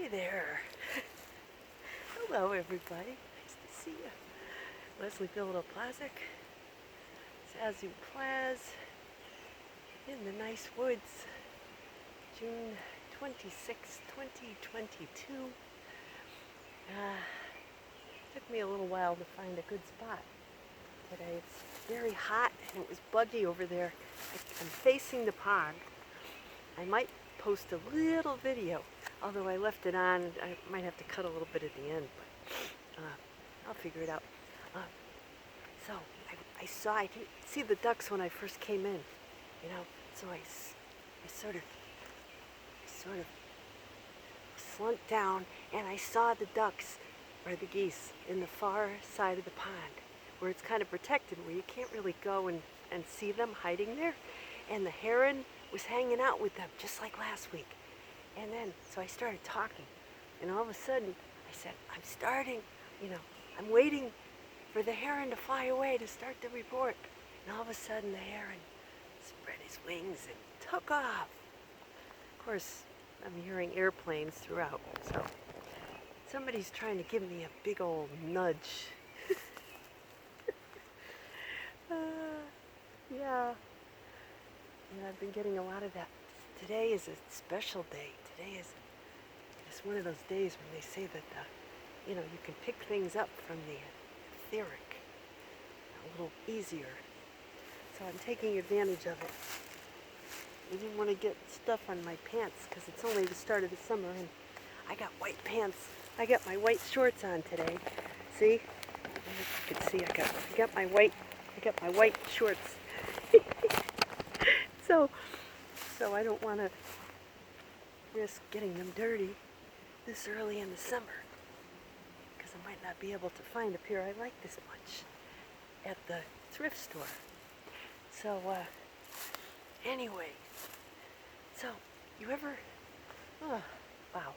Hi there. Hello, everybody. Nice to see you. Leslie Plazz, Zazoo Plazz, in the nice woods, June 26, 2022. Took me a little while to find a good spot today. It's very hot and it was buggy over there. I'm facing the pond. I might post a little video, although I left it on. I might have to cut a little bit at the end, but I'll figure it out. So I didn't see the ducks when I first came in, so I sort of slunk down and I saw the ducks, or the geese, in the far side of the pond, where it's kind of protected, where you can't really go and see them hiding there. And the heron was hanging out with them, just like last week. And then, so I started talking, and all of a sudden, I said, I'm waiting for the heron to fly away to start the report. And all of a sudden, the heron spread his wings and took off. Of course, I'm hearing airplanes throughout, so somebody's trying to give me a big old nudge. Yeah. And I've been getting a lot of that. Today is a special day. Today is one of those days when they say that, you can pick things up from the etheric a little easier. So I'm taking advantage of it. I didn't want to get stuff on my pants because it's only the start of the summer and I got white pants. I got my white shorts on today. See? You can see I got my white shorts. So I don't want to risk getting them dirty this early in the summer, because I might not be able to find a pair I like this much at the thrift store. So anyway, so you ever, oh wow,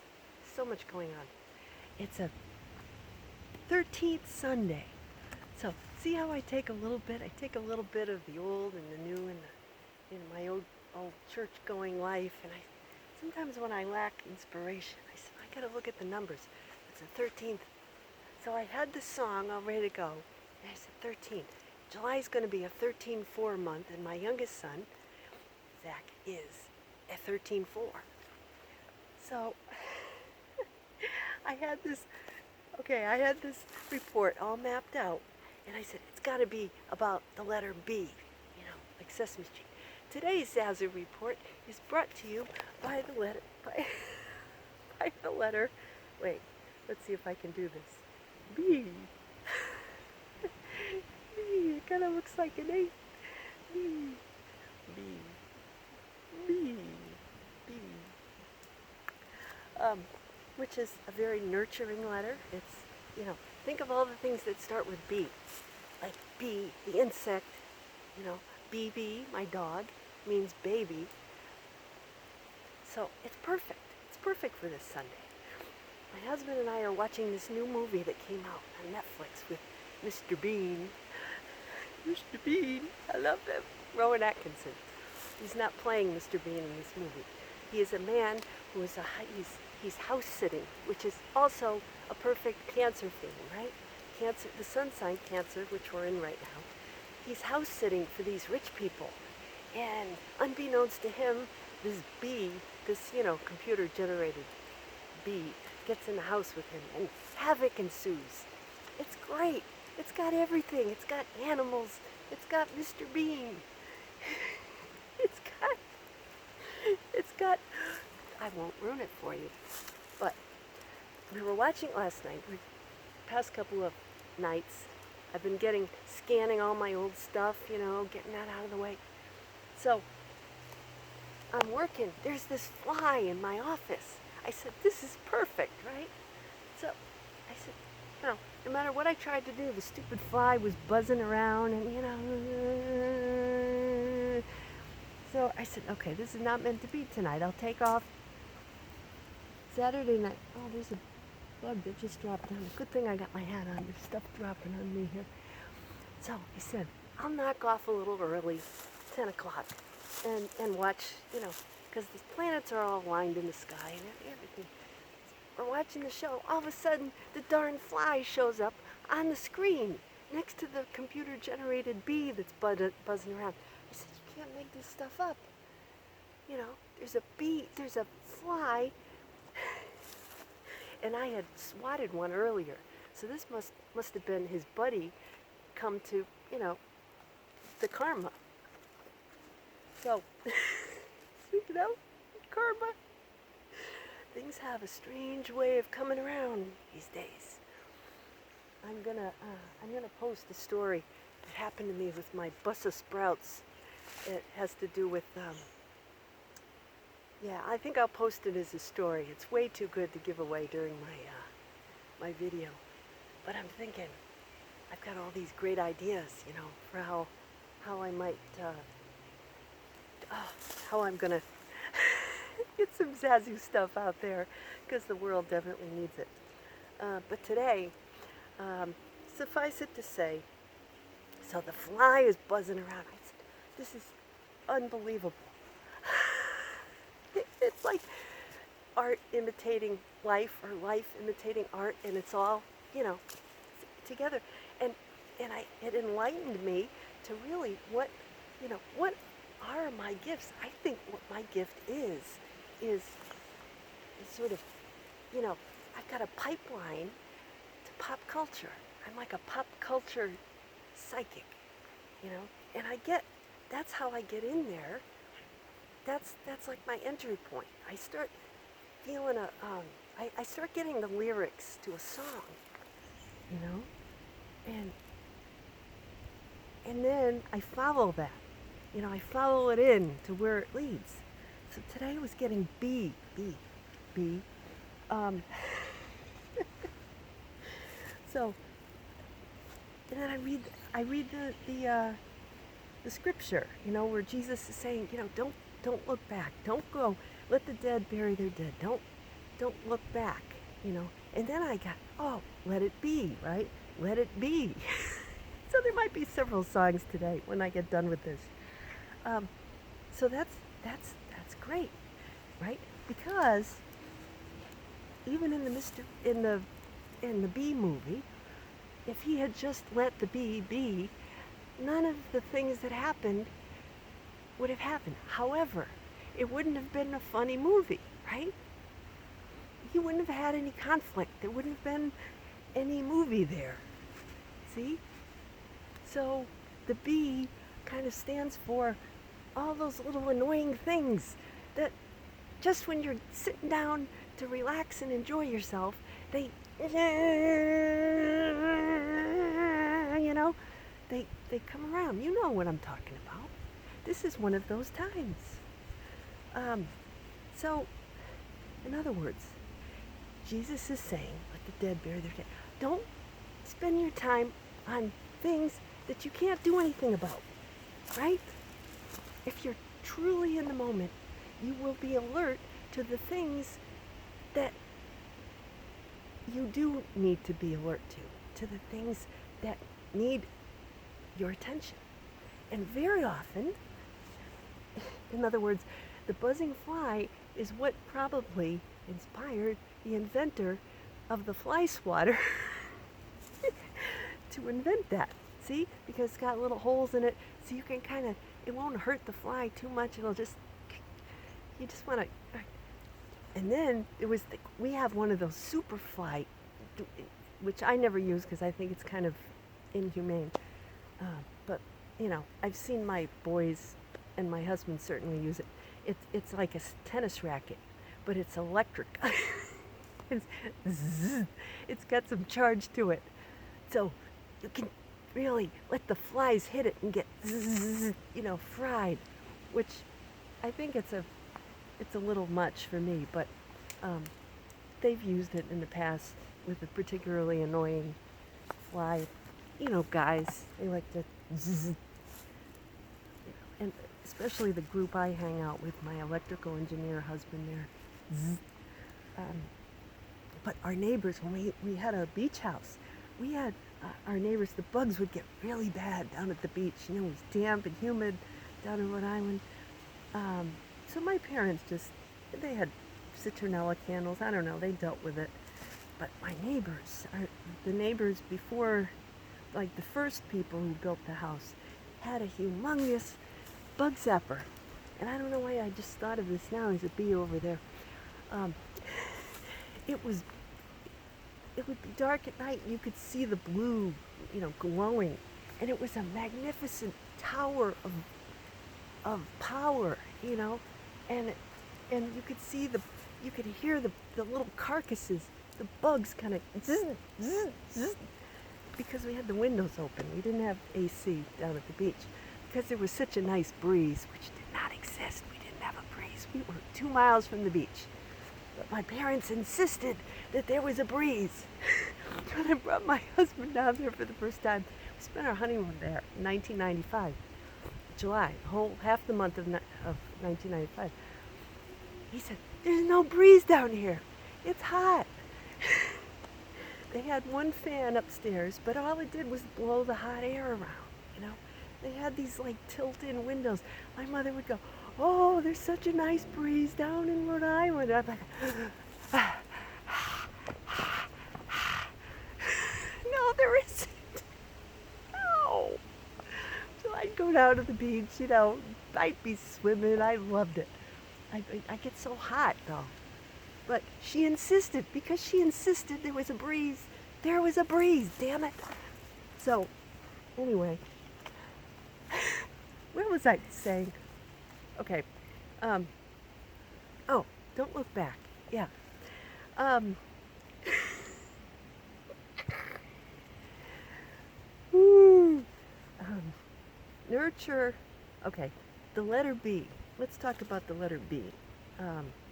so much going on. It's a 13th Sunday. So see how I take a little bit of the old and the new and my old church-going life, and sometimes when I lack inspiration, I said, I gotta look at the numbers. It's the 13th. So I had the song all ready to go, and I said 13. July's gonna be a 13-4 month, and my youngest son, Zach, is a 13-4. So I had this report all mapped out, and I said, it's gotta be about the letter B, like Sesame Street. Today's Zazoo report is brought to you by the letter, wait, let's see if I can do this. B. B, it kind of looks like an 8. B. B. B. B. Which is a very nurturing letter. It's, think of all the things that start with B. Like bee, the insect, BB, my dog, means baby. So it's perfect. It's perfect for this Sunday. My husband and I are watching this new movie that came out on Netflix with Mr. Bean. Mr. Bean, I love him. Rowan Atkinson. He's not playing Mr. Bean in this movie. He is a man who is he's house sitting, which is also a perfect Cancer theme, right? Cancer, the sun sign Cancer, which we're in right now. He's house sitting for these rich people. And unbeknownst to him, this bee, this, computer generated bee, gets in the house with him and havoc ensues. It's great. It's got everything. It's got animals. It's got Mr. Bean. It's got, I won't ruin it for you, but we were watching last night, past couple of nights. I've been scanning all my old stuff, getting that out of the way. So I'm working. There's this fly in my office. I said, this is perfect, right? So I said, no matter what I tried to do, the stupid fly was buzzing around and, So I said, okay, this is not meant to be tonight. I'll take off. Saturday night. Oh, there's a bug that just dropped down. Good thing I got my hat on. There's stuff dropping on me here. So I said, I'll knock off a little early, 10 o'clock, and watch, because the planets are all aligned in the sky and everything. we're watching the show. All of a sudden, the darn fly shows up on the screen next to the computer-generated bee that's buzzing around. I said, you can't make this stuff up. You know, there's a bee, there's a fly, and I had swatted one earlier. So this must have been his buddy come to, you know, the karma. So, you know, karma. Things have a strange way of coming around these days. I'm gonna post a story that happened to me with my Brussels sprouts. It has to do with, yeah, I think I'll post it as a story. It's way too good to give away during my video. But I'm thinking, I've got all these great ideas, you know, for how I might, how I'm gonna get some Zazoo stuff out there, because the world definitely needs it. But today, suffice it to say, so the fly is buzzing around. I said, this is unbelievable. It's like art imitating life, or life imitating art, and it's all, you know, together. And it enlightened me to really what are my gifts. I think what my gift is sort of, you know, I've got a pipeline to pop culture. I'm like a pop culture psychic, you know, and that's how I get in there. That's like my entry point. I start feeling I start getting the lyrics to a song, you know, and then I follow that, you know, I follow it in to where it leads. So today I was getting B. So, and then I read the scripture, you know, where Jesus is saying, you know, don't look back, don't go, let the dead bury their dead, don't look back, you know. And then I got, oh, let it be, right? Let it be. So there might be several songs today when I get done with this. So that's great, right? Because even in the bee movie, if he had just let the bee be, none of the things that happened would have happened. However, it wouldn't have been a funny movie, right? He wouldn't have had any conflict. There wouldn't have been any movie there. See? So the bee kind of stands for all those little annoying things that just when you're sitting down to relax and enjoy yourself, they, you know, they come around. You know what I'm talking about. This is one of those times. So, in other words, Jesus is saying, let the dead bury their dead. Don't spend your time on things that you can't do anything about, right? If you're truly in the moment, you will be alert to the things that you do need to be alert to the things that need your attention. And very often, in other words, the buzzing fly is what probably inspired the inventor of the fly swatter to invent that. See? Because it's got little holes in it, so you can kind of, it won't hurt the fly too much. It'll just, you just want to, and then we have one of those super fly, which I never use because I think it's kind of inhumane. But, you know, I've seen my boys and my husband certainly use it. It's like a tennis racket, but it's electric. It's got some charge to it. So you can really let the flies hit it and get, you know, fried, which I think it's a little much for me, but they've used it in the past with a particularly annoying fly. You know, guys, they like to and especially the group I hang out with, my electrical engineer husband there. But our neighbors, when we had a beach house, we had our neighbors, the bugs would get really bad down at the beach. You know, it was damp and humid down in Rhode Island. So my parents they had citronella candles. I don't know, they dealt with it. But my neighbors, the neighbors before, like the first people who built the house, had a humongous bug zapper. And I don't know why I just thought of this now. There's a bee over there. Um, it would be dark at night and you could see the blue, glowing. And it was a magnificent tower of power, and you could see you could hear the little carcasses, the bugs kind of zzz, zzz, zzz, because we had the windows open. We didn't have AC down at the beach because there was such a nice breeze, which did not exist. We didn't have a breeze. We were 2 miles from the beach. But my parents insisted that there was a breeze. When I brought my husband down there for the first time, we spent our honeymoon there in 1995, July, half the month of 1995. He said, "There's no breeze down here. It's hot." They had one fan upstairs, but all it did was blow the hot air around, They had these like tilt-in windows. My mother would go, "Oh, there's such a nice breeze down in Rhode Island." I'm like, no, there isn't. No. So I'd go down to the beach, I'd be swimming. I loved it. I get so hot though. But she insisted, because she insisted there was a breeze. There was a breeze, damn it. So, anyway, where was I saying? Okay. Oh, don't look back. Yeah. Woo. Nurture. Okay. The letter B. Let's talk about the letter B.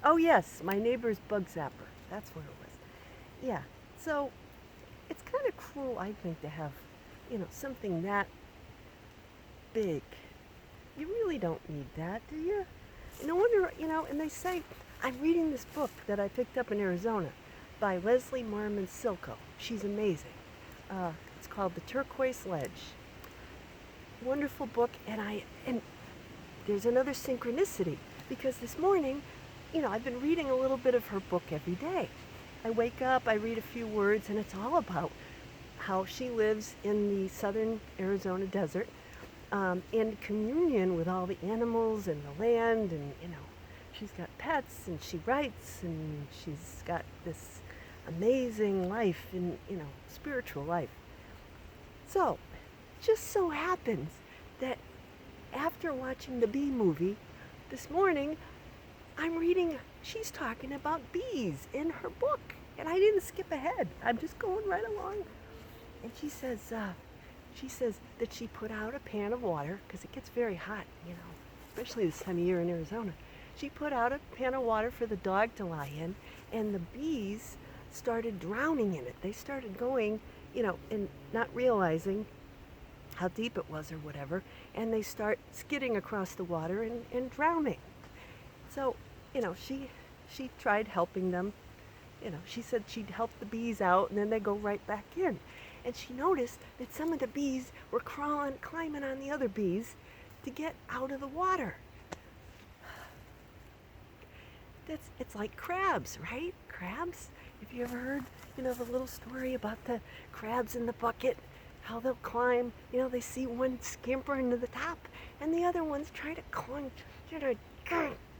Oh yes, my neighbor's bug zapper. That's what it was. Yeah. So it's kind of cruel, I think, to have, something that big. You really don't need that, do you? No wonder, and they say, I'm reading this book that I picked up in Arizona by Leslie Marmon Silko. She's amazing. It's called The Turquoise Ledge. Wonderful book, and there's another synchronicity, because this morning, I've been reading a little bit of her book every day. I wake up, I read a few words, and it's all about how she lives in the southern Arizona desert, in communion with all the animals and the land, and she's got pets, and she writes, and she's got this amazing life in spiritual life. So just so happens that after watching the bee movie this morning, I'm reading, she's talking about bees in her book, and I didn't skip ahead. I'm just going right along. And she says that she put out a pan of water, because it gets very hot, especially this time of year in Arizona. She put out a pan of water for the dog to lie in, and the bees started drowning in it. They started going, and not realizing how deep it was or whatever, and they start skidding across the water and drowning. So, she tried helping them. She said she'd help the bees out, and then they go right back in. And she noticed that some of the bees were climbing on the other bees to get out of the water. It's like crabs, right? Crabs? Have you ever heard, the little story about the crabs in the bucket? How they'll climb, they see one scampering to the top, and the other ones try to climb,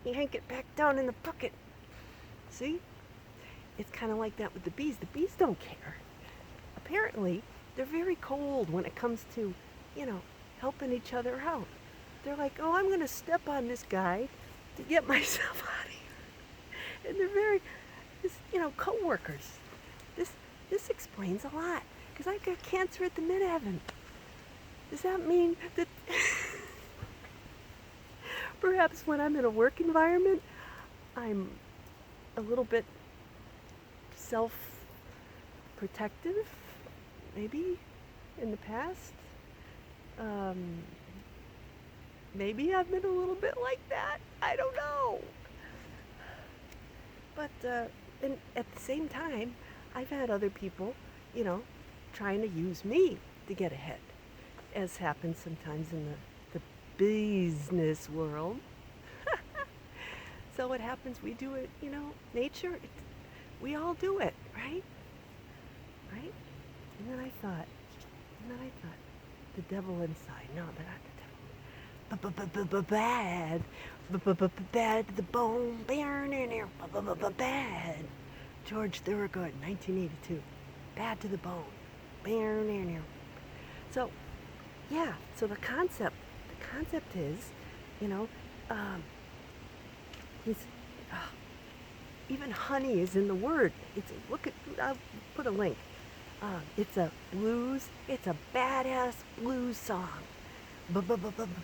yank it back down in the bucket. See? It's kind of like that with the bees. The bees don't care. Apparently, they're very cold when it comes to, helping each other out. They're like, oh, I'm going to step on this guy to get myself out of here. And they're very, co-workers. This explains a lot, because I got cancer at the midheaven. Does that mean that perhaps when I'm in a work environment, I'm a little bit self-protective, maybe, in the past? Maybe I've been a little bit like that. I don't know. But and at the same time, I've had other people, trying to use me to get ahead, as happens sometimes in the business world. So what happens? We do it, nature, we all do it, right? Right? And then I thought, the devil inside. No, they're not the devil. Bad. Bad to the bone. Bad. George Thorogood, 1982. Bad to the bone. So, yeah. So the concept is, you know, it's even honey is in the word. I'll put a link. It's a badass blues song.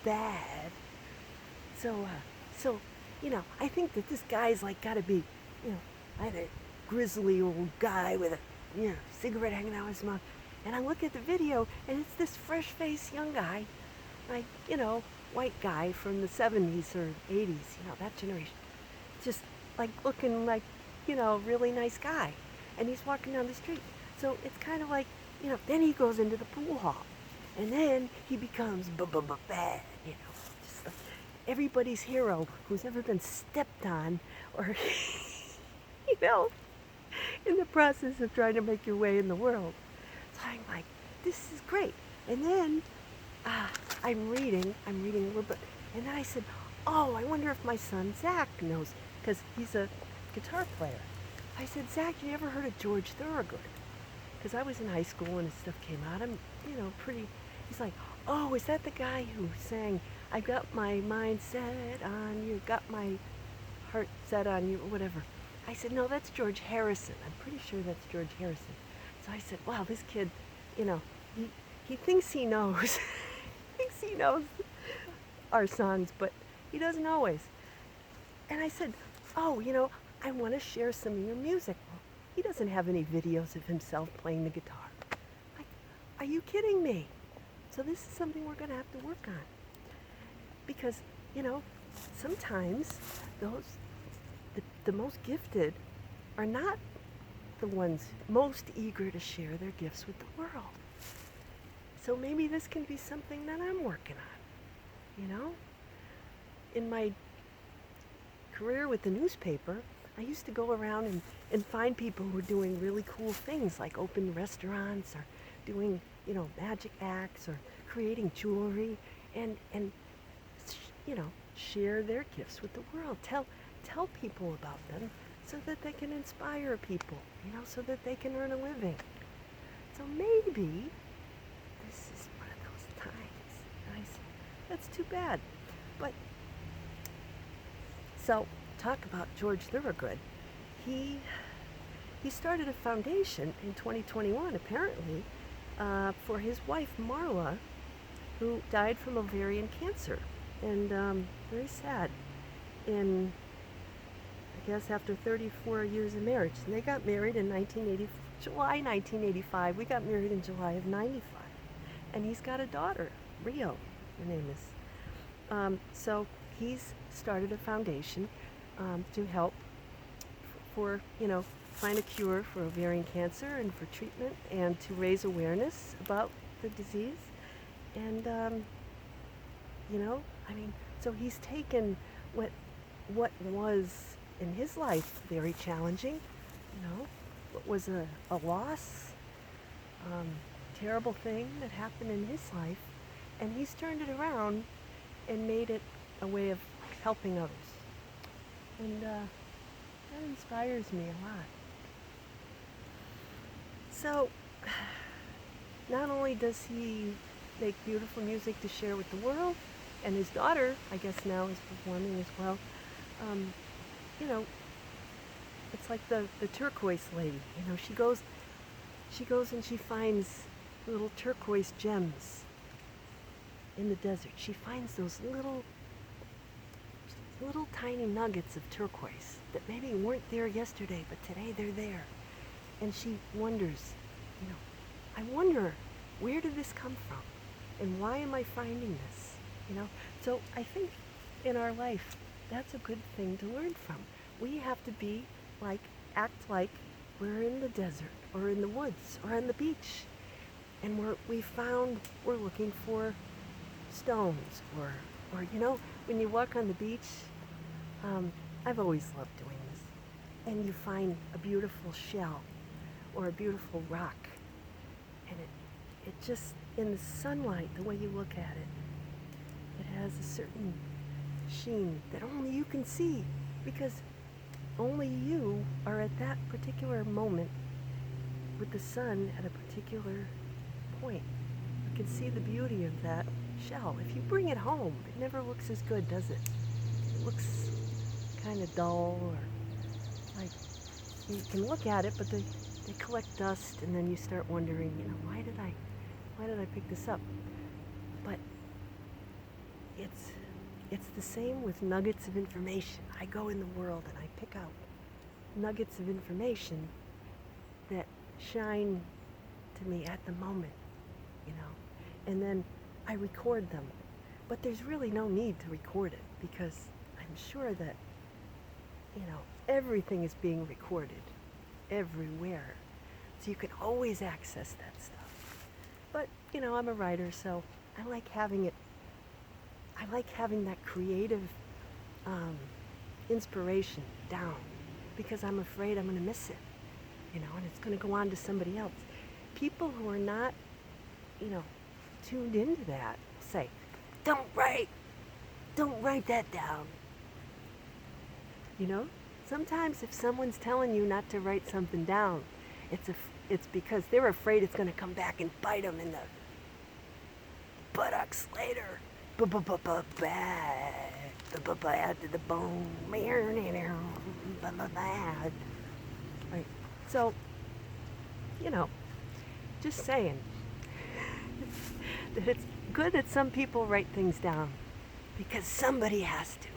Bad. So, I think that this guy's like gotta be, a grizzly old guy with a, cigarette hanging out of his mouth. And I look at the video, and it's this fresh-faced young guy, like, white guy from the 70s or 80s, that generation. Just like looking like, really nice guy. And he's walking down the street. So it's kind of like, then he goes into the pool hall. And then he becomes bad, just like everybody's hero who's ever been stepped on or, in the process of trying to make your way in the world. So I'm like, this is great. And then I'm reading a little bit. And then I said, oh, I wonder if my son Zach knows, because he's a guitar player. I said, Zach, you ever heard of George Thorogood? Because I was in high school when his stuff came out. I'm, pretty. He's like, oh, is that the guy who sang, I got my mind set on you, got my heart set on you, or whatever. I said, no, that's George Harrison. I'm pretty sure that's George Harrison. So I said, wow, this kid, he thinks he knows. He thinks he knows our songs, but he doesn't always. And I said, oh, I want to share some of your music. Well, he doesn't have any videos of himself playing the guitar. Like, are you kidding me? So this is something we're going to have to work on. Because, sometimes the most gifted are not the ones most eager to share their gifts with the world. So maybe this can be something that I'm working on, In my career with the newspaper, I used to go around and find people who were doing really cool things, like open restaurants or doing, magic acts or creating jewelry and share their gifts with the world. Tell people about them so that they can inspire people, so that they can earn a living. So maybe this is one of those times. And I said, that's too bad. But, so, talk about George Thorogood. He started a foundation in 2021, apparently, for his wife, Marla, who died from ovarian cancer. And very sad. I guess after 34 years of marriage. And they got married in July 1985. We got married in July of 95. And he's got a daughter, Rio, her name is. So he's started a foundation to help for, find a cure for ovarian cancer and for treatment and to raise awareness about the disease. And, so he's taken what was in his life very challenging, what was a loss, terrible thing that happened in his life, and he's turned it around and made it a way of helping others. And that inspires me a lot. So, not only does he make beautiful music to share with the world, and his daughter, I guess now, is performing as well. It's like the turquoise lady. She goes and she finds little turquoise gems in the desert. She finds those little tiny nuggets of turquoise that maybe weren't there yesterday, but today they're there. And she wonders, I wonder, where did this come from? And why am I finding this? So I think in our life, that's a good thing to learn from. We have to act like we're in the desert or in the woods or on the beach. And we're looking for stones or when you walk on the beach, I've always loved doing this. And you find a beautiful shell or a beautiful rock, and it just, in the sunlight, the way you look at it, it has a certain sheen that only you can see, because only you are at that particular moment with the sun at a particular point. You can see the beauty of that shell. If you bring it home, it never looks as good, does it? It looks kind of dull, or like you can look at it, but they collect dust, and then you start wondering, why did I pick this up? But it's the same with nuggets of information. I go in the world and I pick out nuggets of information that shine to me at the moment, and then I record them. But there's really no need to record it, because I'm sure that, everything is being recorded everywhere. So you can always access that stuff. But, I'm a writer, so I like having that creative inspiration down, because I'm afraid I'm going to miss it, and it's going to go on to somebody else. People who are not, tuned into that say, don't write that down. Sometimes if someone's telling you not to write something down, it's because they're afraid it's going to come back and bite them in the buttocks later. Bad to the bone. Right. So, just saying that it's good that some people write things down, because somebody has to.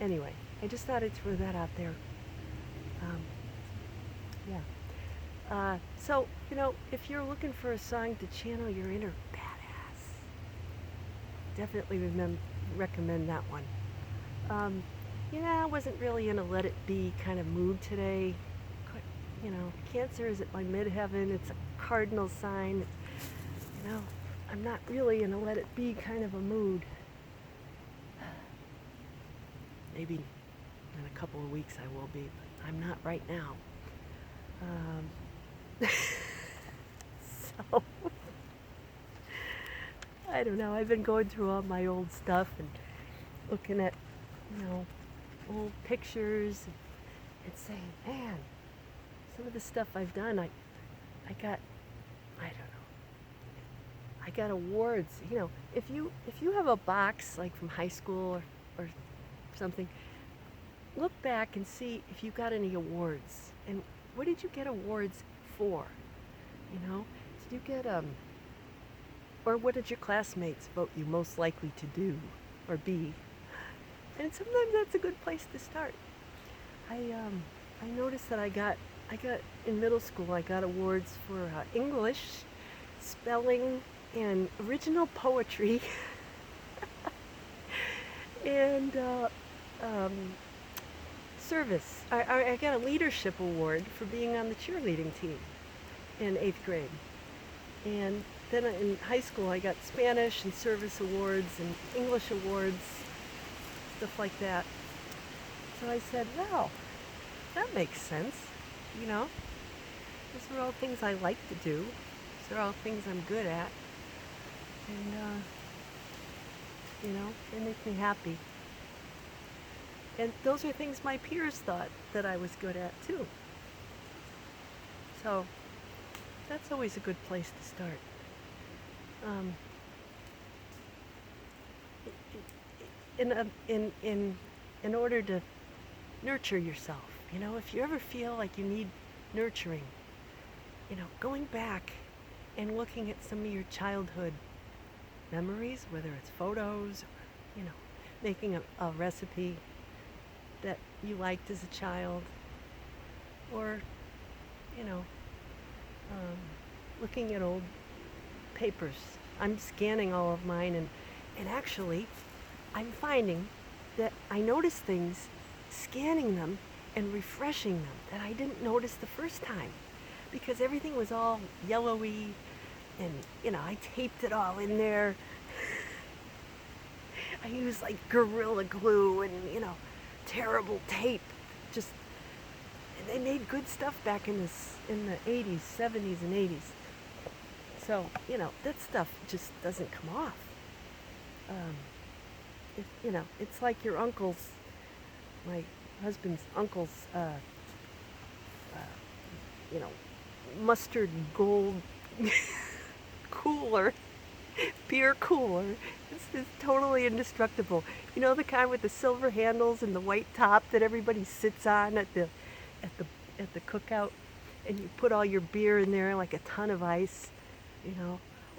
Anyway, I just thought I'd throw that out there. So, if you're looking for a song to channel your inner badass, definitely recommend that one. I wasn't really in a let it be kind of mood today. Cancer is at my midheaven. It's a cardinal sign. I'm not really in a let it be kind of a mood. Maybe in a couple of weeks I will be, but I'm not right now. So, I don't know. I've been going through all my old stuff and looking at, old pictures and saying, man, some of the stuff I've done, I got awards. If you have a box like from high school or something, look back and see if you got any awards, and what did you get awards for? Did you get or what did your classmates vote you most likely to do or be? And sometimes that's a good place to start. I noticed that I got in middle school, I got awards for English, spelling, and original poetry, and service. I got a leadership award for being on the cheerleading team in 8th grade. And then in high school, I got Spanish and service awards and English awards, stuff like that. So I said, wow, that makes sense. Those are all things I like to do. Those are all things I'm good at. And, they make me happy. And those are things my peers thought that I was good at too. So that's always a good place to start. In order to nurture yourself, if you ever feel like you need nurturing, going back and looking at some of your childhood memories, whether it's photos or, making a recipe that you liked as a child, or, looking at old papers. I'm scanning all of mine, and actually, I'm finding that I notice things, scanning them and refreshing them, that I didn't notice the first time, because everything was all yellowy, and, I taped it all in there. I use like Gorilla Glue and, terrible tape. Just, and they made good stuff back in the 80s, 70s and 80s. So, that stuff just doesn't come off. It's like your uncle's, my husband's uncle's, you know, mustard gold cooler, beer cooler. This is totally indestructible. You know, the kind with the silver handles and the white top that everybody sits on at the cookout, and you put all your beer in there, like a ton of ice,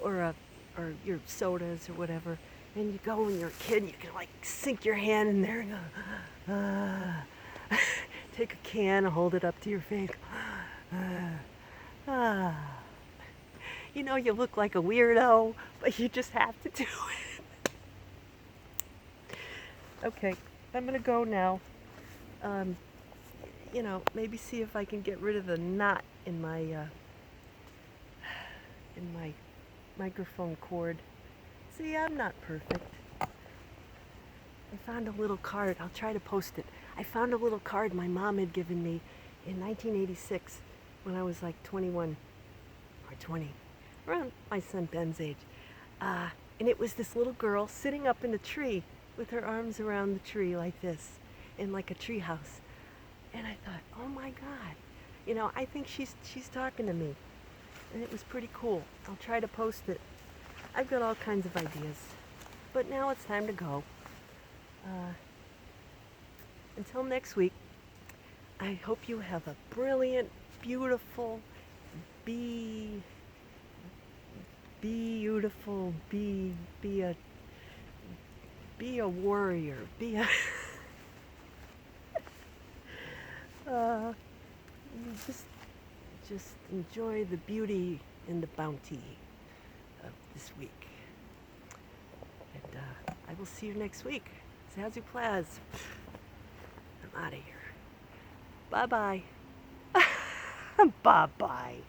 or your sodas or whatever. And you go when you're a kid, you can like sink your hand in there and go, take a can, hold it up to your face. You look like a weirdo, but you just have to do it. Okay, I'm gonna go now. Maybe see if I can get rid of the knot in my microphone cord. See, I'm not perfect. I found a little card. I'll try to post it. I found a little card my mom had given me in 1986 when I was like 21 or 20, around my son Ben's age. And it was this little girl sitting up in a tree with her arms around the tree like this, in like a tree house. And I thought, oh my God, I think she's talking to me. And it was pretty cool. I'll try to post it. I've got all kinds of ideas. But now it's time to go. Until next week, I hope you have a brilliant, beautiful, be a warrior, be a just enjoy the beauty and the bounty of this week. And I will see you next week. Zazoo Plazz. I'm out of here. Bye-bye. Bye-bye.